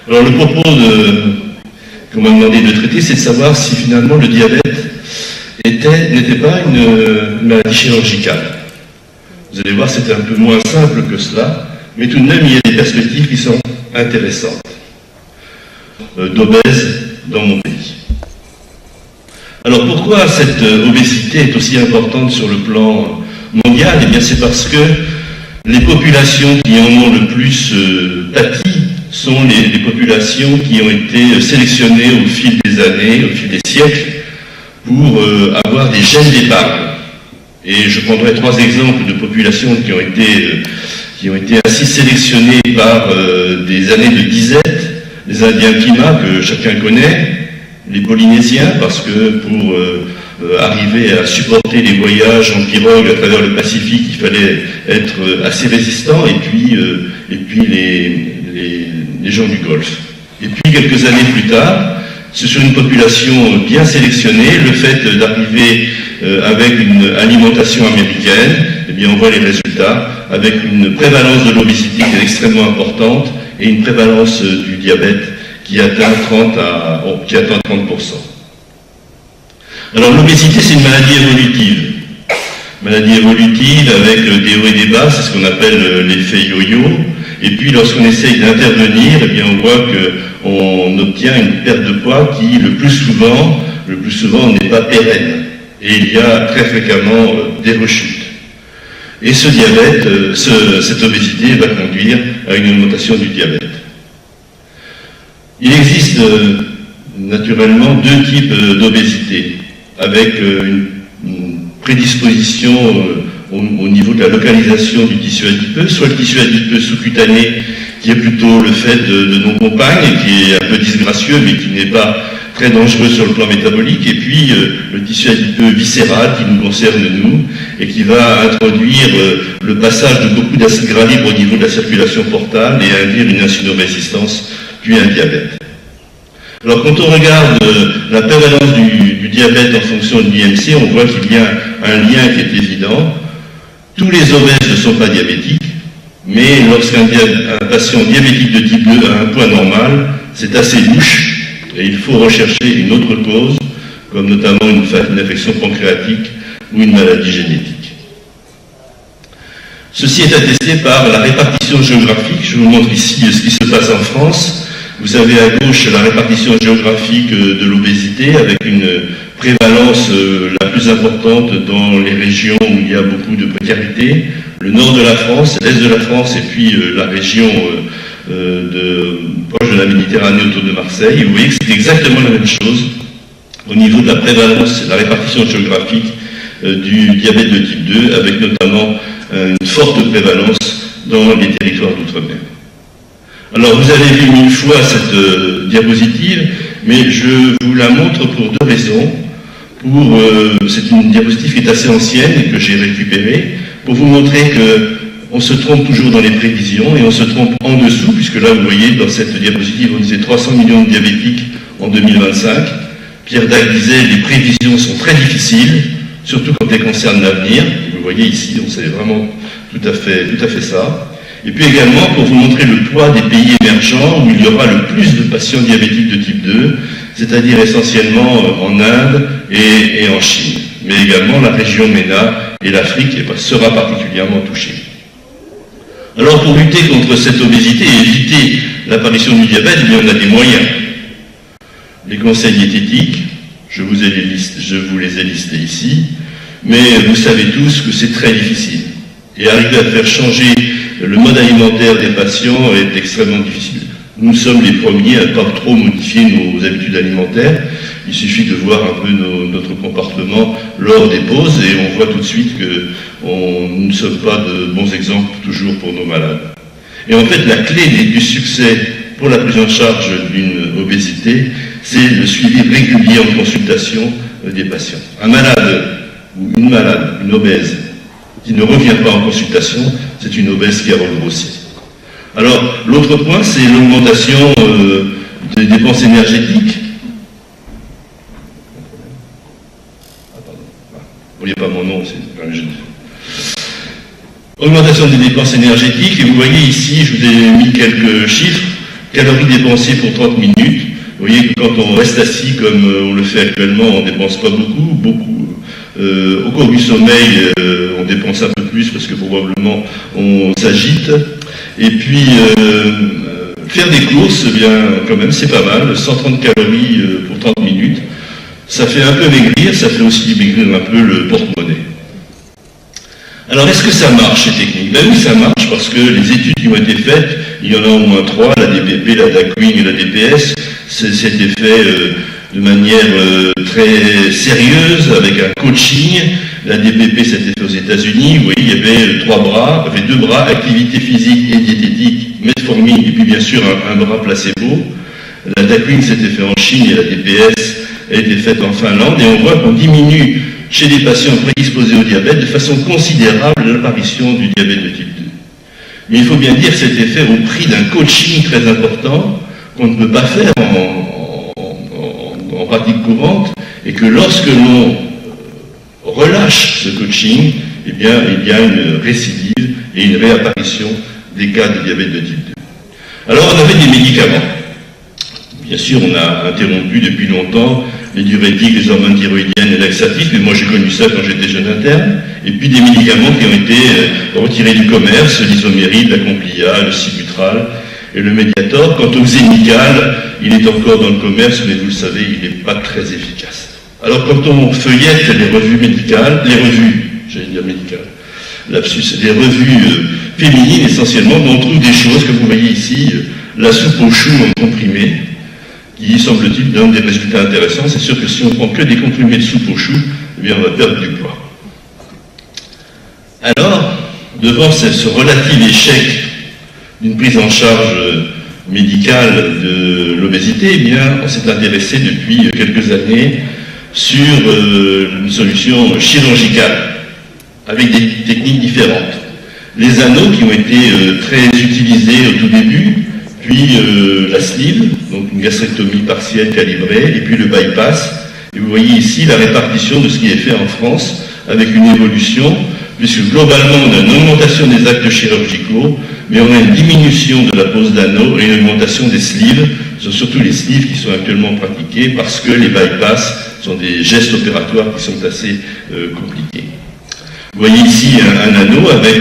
Alors le propos qu'on m'a demandé de traiter, c'est de savoir si finalement le diabète n'était pas une maladie chirurgicale. Vous allez voir, c'est un peu moins simple que cela, mais tout de même, il y a des perspectives qui sont intéressantes. D'obèses dans mon pays. Alors pourquoi cette obésité est aussi importante sur le plan mondial? Eh bien c'est parce que les populations qui en ont le plus pâti sont les populations qui ont été sélectionnées au fil des années, au fil des siècles, pour avoir des gènes d'épargne. Et je prendrai 3 exemples de populations qui ont été ainsi sélectionnées par des années de disette. Les Indiens Pima, que chacun connaît, les Polynésiens, parce que pour arriver à supporter les voyages en pirogue à travers le Pacifique, il fallait être assez résistant, et puis les gens du Golfe. Et puis quelques années plus tard, c'est sur une population bien sélectionnée, le fait d'arriver avec une alimentation américaine, eh bien on voit les résultats, avec une prévalence de l'obésité qui est extrêmement importante et une prévalence du diabète qui atteint 30%. Alors l'obésité, c'est une maladie évolutive. Maladie évolutive avec des hauts et des bas, c'est ce qu'on appelle l'effet yo-yo. Et puis lorsqu'on essaye d'intervenir, eh bien on voit qu'on obtient une perte de poids qui, le plus souvent n'est pas pérenne. Et il y a très fréquemment des rechutes. Et ce diabète, cette obésité va conduire à une augmentation du diabète. Il existe naturellement 2 types d'obésité, avec une prédisposition au niveau de la localisation du tissu adipeux, soit le tissu adipeux sous-cutané, qui est plutôt le fait de nos compagnes, qui est un peu disgracieux, mais qui n'est pas très dangereux sur le plan métabolique, et puis le tissu adipeux viscéral qui nous concerne nous, et qui va introduire le passage de beaucoup d'acide gras libre au niveau de la circulation portale et induire une insulinorésistance, puis un diabète. Alors quand on regarde la prévalence du diabète en fonction de l'IMC, on voit qu'il y a un lien qui est évident. Tous les obèses ne sont pas diabétiques, mais lorsqu'un patient diabétique de type 2 a un poids normal, c'est assez louche, et il faut rechercher une autre cause, comme notamment une affection pancréatique ou une maladie génétique. Ceci est attesté par la répartition géographique. Je vous montre ici ce qui se passe en France. Vous avez à gauche la répartition géographique de l'obésité, avec une prévalence la plus importante dans les régions où il y a beaucoup de précarité, le nord de la France, l'est de la France, et puis la région proche de la Méditerranée autour de Marseille. Et vous voyez que c'est exactement la même chose au niveau de la prévalence, la répartition géographique du diabète de type 2, avec notamment une forte prévalence dans les territoires d'outre-mer. Alors vous avez vu 1000 fois cette diapositive, mais je vous la montre pour 2 raisons. C'est une diapositive qui est assez ancienne et que j'ai récupérée, pour vous montrer qu'on se trompe toujours dans les prévisions, et on se trompe en dessous, puisque là vous voyez dans cette diapositive on disait 300 millions de diabétiques en 2025. Pierre Dac disait les prévisions sont très difficiles, surtout quand elles concernent l'avenir. Vous voyez ici, on sait vraiment tout à fait ça. Et puis également pour vous montrer le poids des pays émergents où il y aura le plus de patients diabétiques de type 2, c'est-à-dire essentiellement en Inde et en Chine. Mais également la région MENA et l'Afrique sera particulièrement touchée. Alors pour lutter contre cette obésité et éviter l'apparition du diabète, il y en a des moyens. Les conseils diététiques, je vous les ai listés ici, mais vous savez tous que c'est très difficile. Et arriver à faire changer le mode alimentaire des patients est extrêmement difficile. Nous sommes les premiers à ne pas trop modifier nos habitudes alimentaires. Il suffit de voir un peu notre comportement lors des pauses et on voit tout de suite que nous ne sommes pas de bons exemples toujours pour nos malades. Et en fait, la clé du succès pour la prise en charge d'une obésité, c'est le suivi régulier en consultation des patients. Un malade ou une malade, une obèse, qui ne revient pas en consultation, c'est une obèse qui a regrossi. Alors, l'autre point, c'est l'augmentation des dépenses énergétiques. Vous ne voyez pas mon nom, augmentation des dépenses énergétiques, et vous voyez ici, je vous ai mis quelques chiffres calories dépensées pour 30 minutes. Vous voyez que quand on reste assis comme on le fait actuellement, on ne dépense pas beaucoup. Au cours du sommeil, on dépense un peu plus parce que probablement on s'agite. Et puis, faire des courses, eh bien, quand même, c'est pas mal. 130 calories pour 30 minutes. Ça fait un peu maigrir, ça fait aussi maigrir un peu le porte-monnaie. Alors, est-ce que ça marche, ces techniques? Ben oui, ça marche, parce que les études qui ont été faites, il y en a au moins 3, la DPP, la DAQUIN et la DPS, c'était fait de manière très sérieuse, avec un coaching. La DPP, c'était fait aux États-Unis. Vous voyez, il y avait 3 bras, il y avait 2 bras, activité physique et diététique, metformine, et puis bien sûr un bras placebo. La DAQUIN, c'était fait en Chine, et la DPS a été faite en Finlande, et on voit qu'on diminue chez les patients prédisposés au diabète de façon considérable l'apparition du diabète de type 2. Mais il faut bien dire que c'était fait au prix d'un coaching très important qu'on ne peut pas faire en pratique courante, et que lorsque l'on relâche ce coaching, eh bien, il y a une récidive et une réapparition des cas de diabète de type 2. Alors, on avait des médicaments. Bien sûr, on a interrompu depuis longtemps les diurétiques, les hormones thyroïdiennes et laxatifs, mais moi j'ai connu ça quand j'étais jeune interne, et puis des médicaments qui ont été retirés du commerce, l'isoméride, la Complia, le Sibutral et le Mediator. Quant au Xénical, il est encore dans le commerce, mais vous le savez, il n'est pas très efficace. Alors quand on feuillette les revues médicales, les revues féminines essentiellement, on trouve des choses que vous voyez ici, la soupe aux choux en comprimé, qui, semble-t-il, donne des résultats intéressants. C'est sûr que si on prend que des comprimés de soupe aux choux, eh bien, on va perdre du poids. Alors, devant ce relatif échec d'une prise en charge médicale de l'obésité, eh bien, on s'est intéressé depuis quelques années sur une solution chirurgicale, avec des techniques différentes. Les anneaux qui ont été très utilisés au tout début, puis la sleeve, donc une gastrectomie partielle calibrée, et puis le bypass. Et vous voyez ici la répartition de ce qui est fait en France, avec une évolution, puisque globalement on a une augmentation des actes chirurgicaux, mais on a une diminution de la pose d'anneaux et une augmentation des sleeves. Ce sont surtout les sleeves qui sont actuellement pratiqués, parce que les bypass sont des gestes opératoires qui sont assez compliqués. Vous voyez ici un anneau avec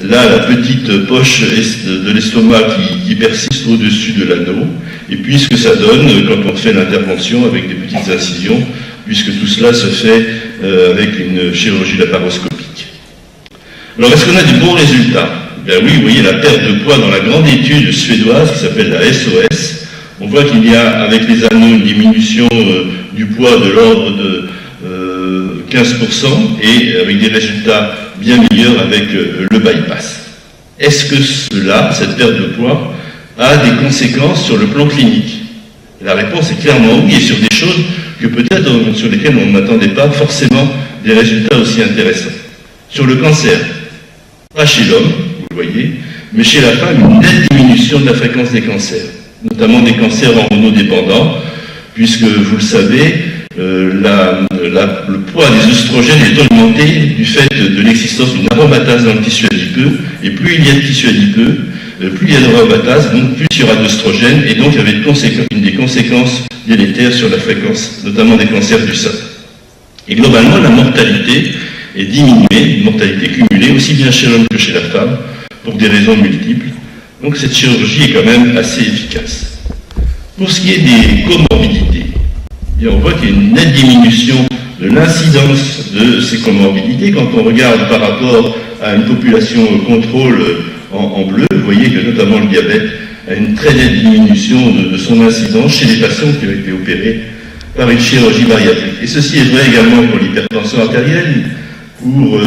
là la petite poche de l'estomac qui persiste au-dessus de l'anneau, et puis ce que ça donne quand on fait l'intervention avec des petites incisions, puisque tout cela se fait avec une chirurgie laparoscopique. Alors est-ce qu'on a des bons résultats? Ben oui, vous voyez la perte de poids dans la grande étude suédoise qui s'appelle la SOS. On voit qu'il y a avec les anneaux une diminution du poids de l'ordre de 15%, et avec des résultats bien meilleurs avec le bypass. Est-ce que cette perte de poids, a des conséquences sur le plan clinique? La réponse est clairement oui, et sur des choses que peut-être sur lesquelles on n'attendait pas forcément des résultats aussi intéressants. Sur le cancer, pas chez l'homme, vous le voyez, mais chez la femme, une nette diminution de la fréquence des cancers, notamment des cancers hormonodépendants, puisque vous le savez, le poids des œstrogènes est augmenté du fait de l'existence d'une aromatase dans le tissu adipeux, et plus il y a de tissu adipeux, plus il y a d'aromatase, donc plus il y aura d'œstrogènes, et donc il y avait une des conséquences délétères sur la fréquence, notamment des cancers du sein. Et globalement, la mortalité est diminuée, une mortalité cumulée, aussi bien chez l'homme que chez la femme, pour des raisons multiples. Donc cette chirurgie est quand même assez efficace. Pour ce qui est des comorbidités, on voit qu'il y a une nette diminution de l'incidence de ces comorbidités. Quand on regarde par rapport à une population contrôle en bleu, vous voyez que notamment le diabète a une très nette diminution de son incidence chez les patients qui ont été opérés par une chirurgie bariatrique. Et ceci est vrai également pour l'hypertension artérielle, pour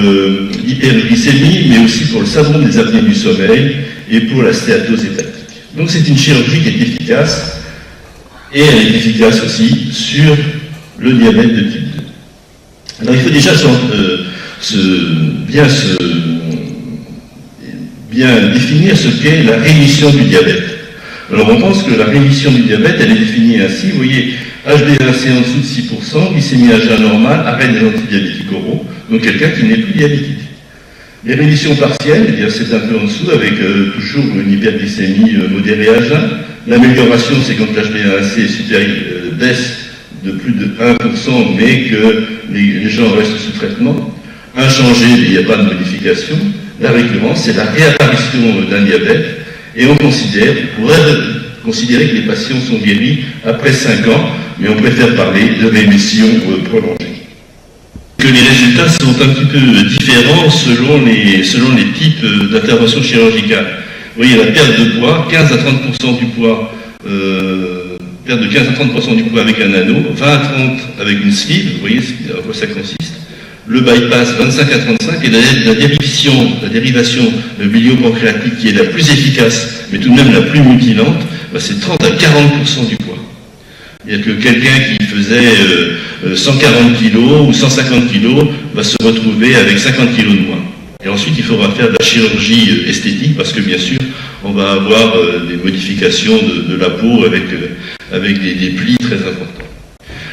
l'hyperglycémie, mais aussi pour le syndrome des apnées du sommeil et pour la stéatose hépatique. Donc c'est une chirurgie qui est efficace, et elle est efficace aussi sur le diabète de type 2. Alors il faut déjà bien définir ce qu'est la rémission du diabète. Alors on pense que la rémission du diabète, elle est définie ainsi, vous voyez, HbA1c en dessous de 6%, glycémie à jeun normale, arrêt des antidiabétiques oraux, donc quelqu'un qui n'est plus diabétique. Les rémissions partielles, eh bien, c'est un peu en dessous, avec toujours une hyperglycémie modérée à jeun. L'amélioration, c'est quand l'HbA1c baisse de plus de 1%, mais que les gens restent sous traitement. Inchangé, il n'y a pas de modification. La récurrence, c'est la réapparition d'un diabète, et on pourrait considérer que les patients sont guéris après 5 ans, mais on préfère parler de rémission prolongée. Que les résultats sont un petit peu différents selon les types d'interventions chirurgicales. Vous voyez, la perte de poids, 15 à 30% du poids, perte de 15 à 30% du poids avec un anneau, 20 à 30 avec une sleeve, vous voyez à quoi ça consiste. Le bypass, 25 à 35, et la dérivation bilio-pancréatique qui est la plus efficace, mais tout de même la plus mutilante, c'est 30 à 40% du poids. C'est-à-dire que quelqu'un qui faisait 140 kg ou 150 kg va se retrouver avec 50 kg de moins. Et ensuite, il faudra faire de la chirurgie esthétique, parce que bien sûr, on va avoir des modifications de la peau avec des plis très importants.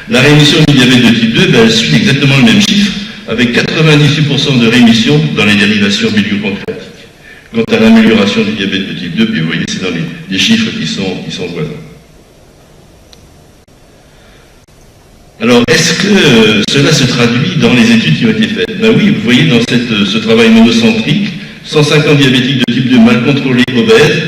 La rémission du diabète de type 2, elle suit exactement le même chiffre, avec 98% de rémission dans les dérivations bilio-pancréatiques. Quant à l'amélioration du diabète de type 2, puis vous voyez, c'est dans les chiffres qui sont voisins. Alors, est-ce que cela se traduit dans les études qui ont été faites? Ben oui, vous voyez dans ce travail monocentrique, 150 diabétiques de type 2 mal contrôlés, obèses,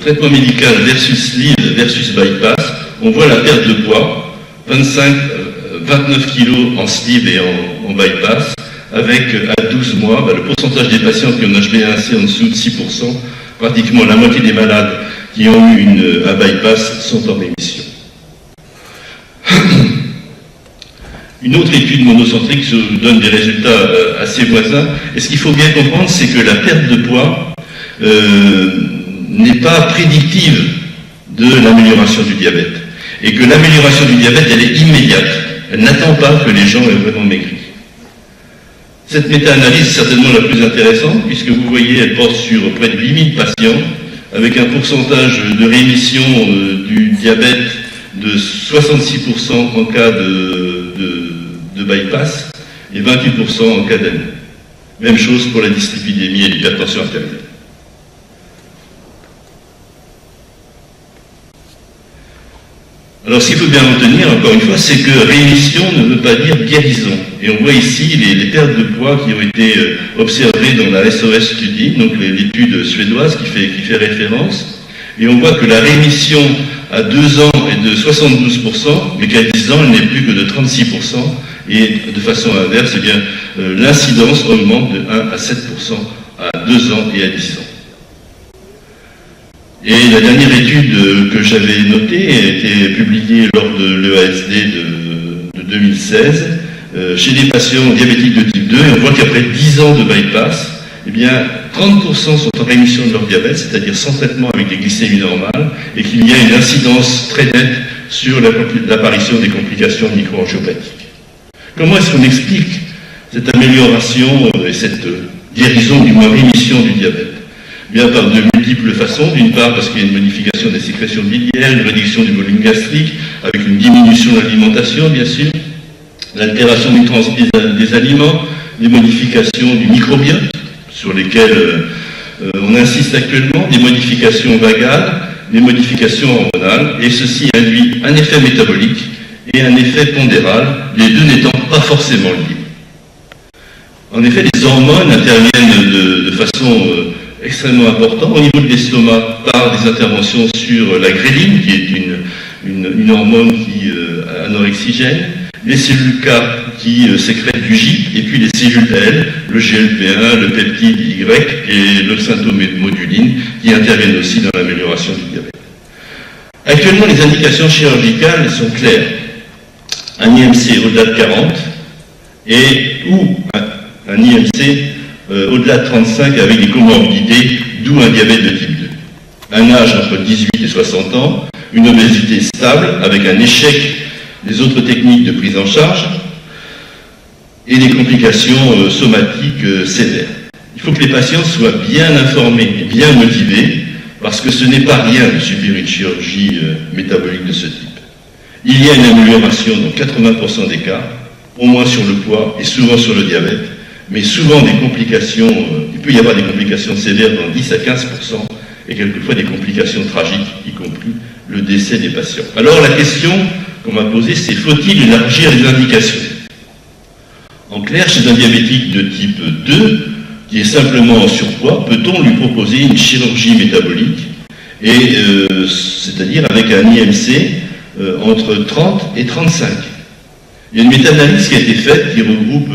traitement médical versus sleeve versus bypass, on voit la perte de poids, 29 kg en sleeve et en bypass, avec à 12 mois, le pourcentage des patients qui ont un HbA1c en dessous de 6%, pratiquement la moitié des malades qui ont eu un bypass sont en rémission. Une autre étude monocentrique donne des résultats assez voisins. Et ce qu'il faut bien comprendre, c'est que la perte de poids n'est pas prédictive de l'amélioration du diabète. Et que l'amélioration du diabète, elle est immédiate. Elle n'attend pas que les gens aient vraiment maigri. Cette méta-analyse est certainement la plus intéressante, puisque vous voyez, elle porte sur près de 8000 patients, avec un pourcentage de rémission du diabète de 66% en cas de bypass et 28% en cas d'anémie. Même chose pour la dyslipidémie et l'hypertension artérielle. Alors, ce qu'il faut bien retenir, encore une fois, c'est que rémission ne veut pas dire guérison. Et on voit ici les pertes de poids qui ont été observées dans la SOS Study, donc l'étude suédoise qui fait référence. Et on voit que la rémission à 2 ans est de 72%, mais qu'à 10 ans, elle n'est plus que de 36%. Et de façon inverse, eh bien, l'incidence augmente de 1 à 7% à 2 ans et à 10 ans. Et la dernière étude que j'avais notée a été publiée lors de l'EASD de 2016 chez des patients diabétiques de type 2, et on voit qu'après 10 ans de bypass, eh bien, 30% sont en rémission de leur diabète, c'est-à-dire sans traitement avec des glycémies normales, et qu'il y a une incidence très nette sur l'apparition des complications micro-angiopathiques. Comment est-ce qu'on explique cette amélioration et cette guérison, du moins rémission du diabète? Bien par de multiples façons. D'une part parce qu'il y a une modification des sécrétions biliaires, une réduction du volume gastrique, avec une diminution de l'alimentation, bien sûr, l'altération du transit des aliments, des modifications du microbiote, sur lesquelles on insiste actuellement, des modifications vagales, des modifications hormonales, et ceci induit un effet métabolique et un effet pondéral, les deux n'étant pas forcément liés. En effet, les hormones interviennent de façon extrêmement importante au niveau de l'estomac par des interventions sur la gréline, qui est une hormone anorexigène, les cellules K qui sécrètent du GIP, et puis les cellules L, le GLP1, le peptide Y et le symptomoduline, qui interviennent aussi dans l'amélioration du diabète. Actuellement, les indications chirurgicales sont claires. Un IMC au-delà de 40 ou un IMC au-delà de 35 avec des comorbidités, d'où un diabète de type 2. Un âge entre 18 et 60 ans, une obésité stable avec un échec des autres techniques de prise en charge et des complications somatiques sévères. Il faut que les patients soient bien informés et bien motivés, parce que ce n'est pas rien de subir une chirurgie métabolique de ce type. Il y a une amélioration dans 80% des cas, au moins sur le poids et souvent sur le diabète, mais souvent des complications, il peut y avoir des complications sévères dans 10 à 15%, et quelquefois des complications tragiques, y compris le décès des patients. Alors la question qu'on m'a posée, c'est faut-il élargir les indications? En clair, chez un diabétique de type 2, qui est simplement en surpoids, peut-on lui proposer une chirurgie métabolique, c'est-à-dire avec un IMC entre 30 et 35? Il y a une méta-analyse qui a été faite qui regroupe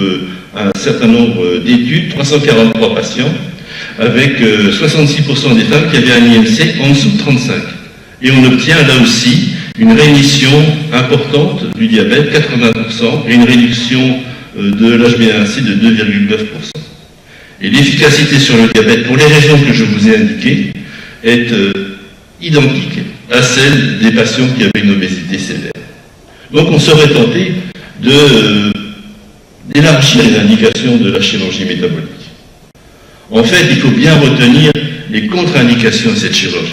un certain nombre d'études, 343 patients, avec 66% des femmes qui avaient un IMC en dessous de 35. Et on obtient là aussi une rémission importante du diabète, 80%, et une réduction de l'HbA1c de 2,9%. Et l'efficacité sur le diabète, pour les raisons que je vous ai indiquées, est identique à celle des patients qui avaient une obésité sévère. Donc on serait tenté d'élargir les indications de la chirurgie métabolique. En fait, il faut bien retenir les contre-indications de cette chirurgie.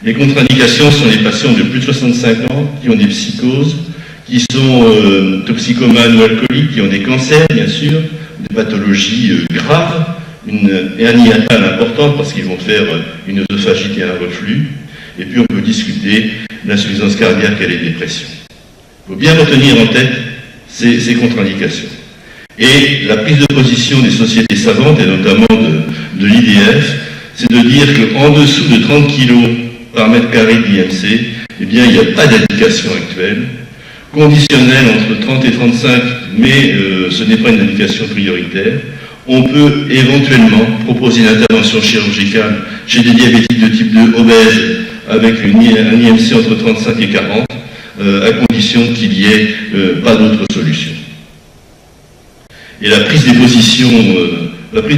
Les contre-indications sont les patients de plus de 65 ans qui ont des psychoses, qui sont toxicomanes ou alcooliques, qui ont des cancers, bien sûr, des pathologies graves, une hernie hiatale importante parce qu'ils vont faire une œsophagite et un reflux. Et puis on peut discuter l'insuffisance cardiaque et les dépressions. Il faut bien retenir en tête ces contre-indications. Et la prise de position des sociétés savantes, et notamment de l'IDF, c'est de dire qu'en dessous de 30 kg par mètre carré d'IMC, eh bien, il n'y a pas d'indication actuelle, conditionnelle entre 30 et 35, mais ce n'est pas une indication prioritaire. On peut éventuellement proposer une intervention chirurgicale chez des diabétiques de type 2 obèses avec un IMC entre 35 et 40, à condition qu'il n'y ait pas d'autre solution. Et la prise de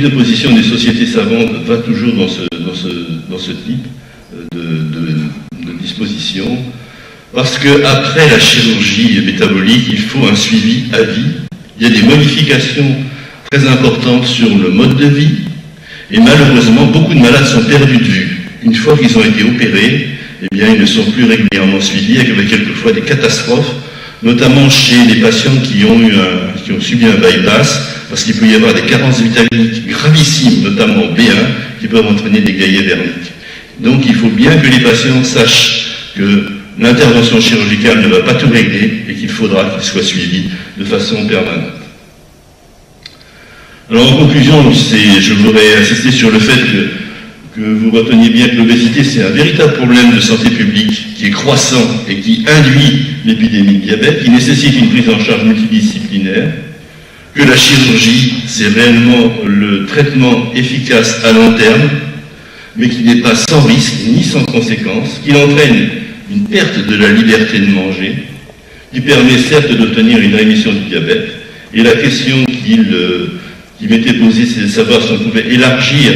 position des sociétés savantes va toujours dans ce type de disposition, parce qu'après la chirurgie métabolique, il faut un suivi à vie. Il y a des modifications très importantes sur le mode de vie, et malheureusement, beaucoup de malades sont perdus de vue. Une fois qu'ils ont été opérés, eh bien, ils ne sont plus régulièrement suivis, avec quelquefois des catastrophes, notamment chez les patients qui ont subi un bypass, parce qu'il peut y avoir des carences vitaminiques gravissimes, notamment B1, qui peuvent entraîner des gaillets verniques. Donc il faut bien que les patients sachent que l'intervention chirurgicale ne va pas tout régler et qu'il faudra qu'ils soient suivis de façon permanente. Alors en conclusion, je voudrais insister sur le fait que vous reteniez bien que l'obésité, c'est un véritable problème de santé publique qui est croissant et qui induit l'épidémie de diabète, qui nécessite une prise en charge multidisciplinaire, que la chirurgie, c'est réellement le traitement efficace à long terme, mais qui n'est pas sans risque ni sans conséquence, qui entraîne une perte de la liberté de manger, qui permet certes d'obtenir une rémission du diabète, et la question qui m'était posée, c'est de savoir si on pouvait élargir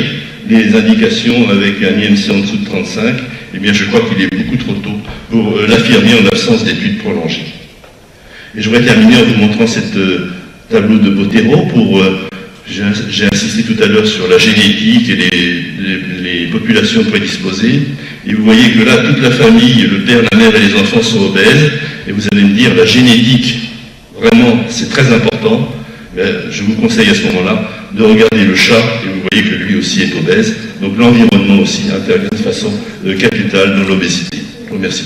les indications avec un IMC en dessous de 35, eh bien je crois qu'il est beaucoup trop tôt pour l'affirmer en absence d'études prolongées. Et je voudrais terminer en vous montrant cette tableau de Bottero j'ai insisté tout à l'heure sur la génétique et les populations prédisposées, et vous voyez que là, toute la famille, le père, la mère et les enfants sont obèses, et vous allez me dire, la génétique, vraiment, c'est très important. Je vous conseille à ce moment-là de regarder le chat, et vous voyez que lui aussi est obèse, donc l'environnement aussi intervient de façon capitale dans l'obésité. Je vous remercie.